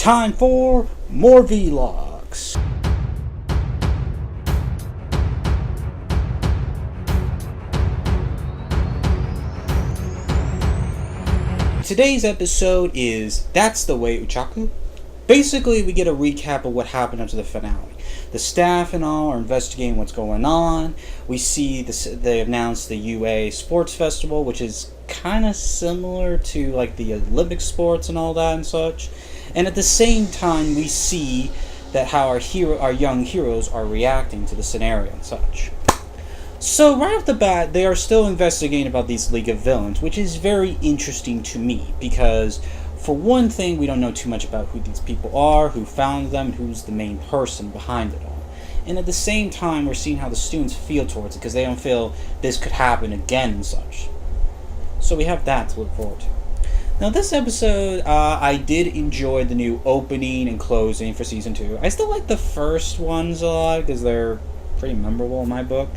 time for more vlogs. Today's episode is That's the Way, Ochaco. Basically, we get a recap of what happened after the finale. The staff and all are investigating what's going on. We see they announced the UA Sports Festival, which is kind of similar to like the Olympic sports and all that and such. And at the same time, we see that how our young heroes are reacting to the scenario and such. So right off the bat, they are still investigating about these League of Villains, which is very interesting to me because, for one thing, we don't know too much about who these people are, who founded them, and who's the main person behind it all. And at the same time, we're seeing how the students feel towards it because they don't feel this could happen again and such. So we have that to look forward to. Now this episode, I did enjoy the new opening and closing for Season 2. I still like the first ones a lot because they're pretty memorable in my book.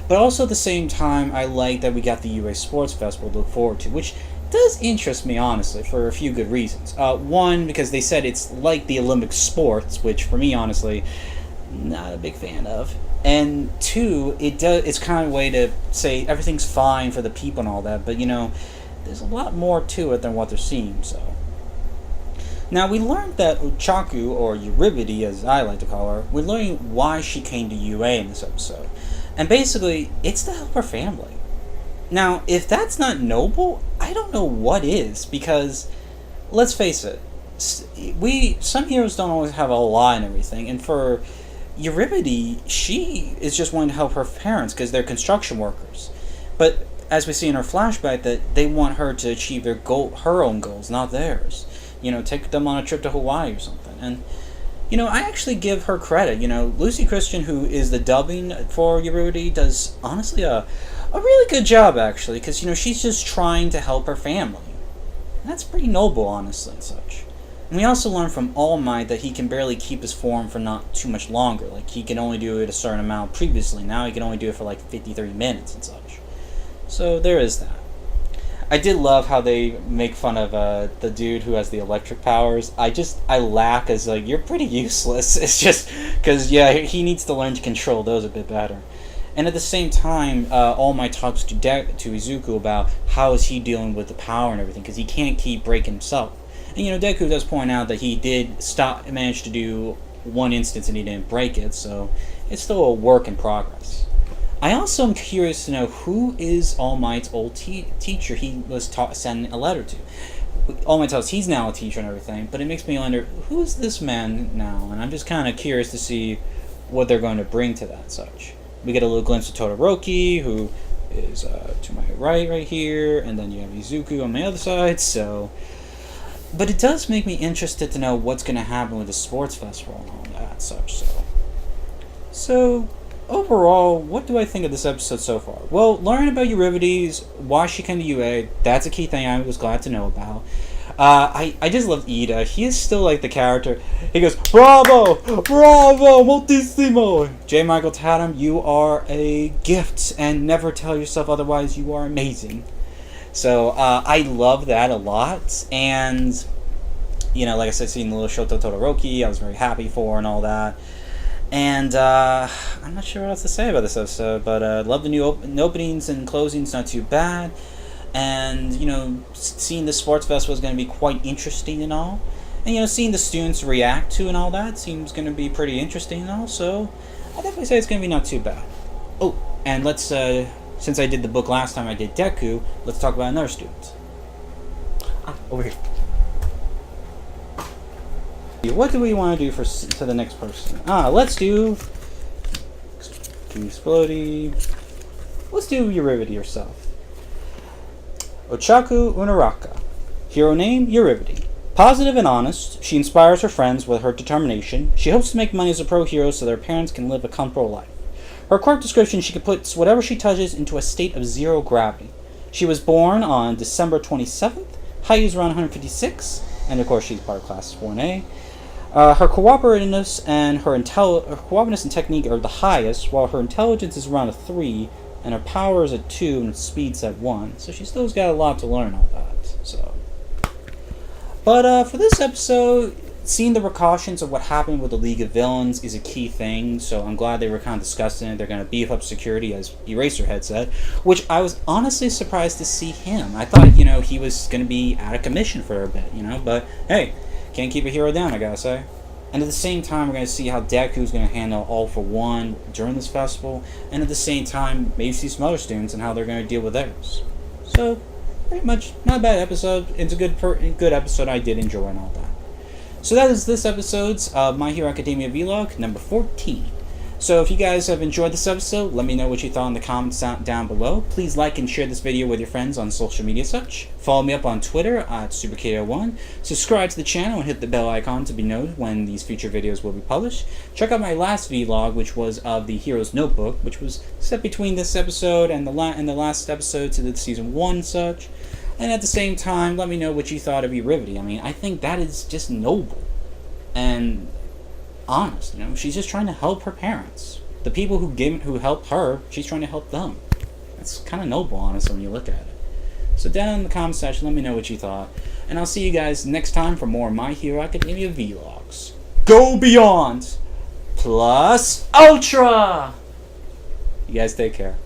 But also at the same time, I like that we got the UA Sports Festival to look forward to, which does interest me, honestly, for a few good reasons. One, because they said it's like the Olympic sports, which for me, honestly, not a big fan of. And two, it's kind of a way to say everything's fine for the people and all that, but there's a lot more to it than what they're seeing, so. Now, we learned that Ochaco, or Eurybity as I like to call her, we're learning why she came to UA in this episode. And basically, it's to help her family. Now, if that's not noble, I don't know what is, because, let's face it, some heroes don't always have a lot and everything, and for Eurybity, she is just wanting to help her parents because they're construction workers. But as we see in her flashback, that they want her to achieve her own goals, not theirs. Take them on a trip to Hawaii or something. And I actually give her credit. Lucy Christian, who is the dubbing for Eurybity, does honestly a really good job, actually, because she's just trying to help her family. And that's pretty noble, honestly, and such. And we also learn from All Might that he can barely keep his form for not too much longer. Like, he can only do it a certain amount previously. Now he can only do it for like 53 minutes and such. So there is that. I did love how they make fun of the dude who has the electric powers. I laugh as like, you're pretty useless. It's just because he needs to learn to control those a bit better. And at the same time, All Might talks to Izuku about how is he dealing with the power and everything because he can't keep breaking himself. And Deku does point out that he did manage to do one instance and he didn't break it, so it's still a work in progress. I also am curious to know who is All Might's old teacher he was sending a letter to. All Might tells us he's now a teacher and everything, but it makes me wonder, who is this man now? And I'm just kind of curious to see what they're going to bring to that such. We get a little glimpse of Todoroki, who is to my right here, and then you have Izuku on my other side, so. But it does make me interested to know what's going to happen with the sports festival and all that such, So, overall, what do I think of this episode so far? Well, learning about Eurybity's, why she came to UA, that's a key thing I was glad to know about. I just love Ida. He is still like the character. He goes, bravo, bravo, moltissimo. J. Michael Tatum, you are a gift, and never tell yourself otherwise. You are amazing. So I love that a lot, and like I said, seeing the little Shoto Todoroki, I was very happy for and all that. And I'm not sure what else to say about this episode, but love the new openings and closings, not too bad. And seeing the sports festival is going to be quite interesting and all. And seeing the students react to and all that seems going to be pretty interesting and all. So I definitely say it's going to be not too bad. Oh, and let's since I did the book last time I did Deku, let's talk about another student. Over here. What do we want to do to the next person? Let's do Explodey. Let's do Eurybity herself. Ochaco Unaraka. Hero name, Eurybity. Positive and honest, she inspires her friends with her determination. She hopes to make money as a pro hero so their parents can live a comfortable life. Her quirk description, she can put whatever she touches into a state of zero gravity. She was born on December 27th. Height is around 156, and of course she's part of class 1A. Her cooperativeness and her cooperativeness and technique are the highest, while her intelligence is around a 3, and her power is at 2, and speed's at 1. So she still's got a lot to learn all that. So, but for this episode, seeing the precautions of what happened with the League of Villains is a key thing, so I'm glad they were kind of discussing it. They're going to beef up security, as Eraserhead said, which I was honestly surprised to see him. I thought, he was going to be out of commission for a bit, but hey, can't keep a hero down, I gotta say. And at the same time, we're going to see how Deku's going to handle All For One during this festival, and at the same time, maybe see some other students and how they're going to deal with theirs. So, pretty much, not a bad episode. It's a good episode. I did enjoy and all that. So that is this episode's My Hero Academia Vlog number 14. So if you guys have enjoyed this episode, let me know what you thought in the comments down below. Please like and share this video with your friends on social media such. Follow me up on Twitter at SuperKO1. Subscribe to the channel and hit the bell icon to be notified when these future videos will be published. Check out my last vlog, which was of the Hero's Notebook, which was set between this episode and the last episode to the season 1 such. And at the same time, let me know what you thought of Eurivity. I mean, I think that is just noble and honest. She's just trying to help her parents. The people who helped her, she's trying to help them. That's kind of noble, honestly, when you look at it. So down in the comment section, let me know what you thought. And I'll see you guys next time for more My Hero Academia vlogs. Go beyond! Plus Ultra! You guys take care.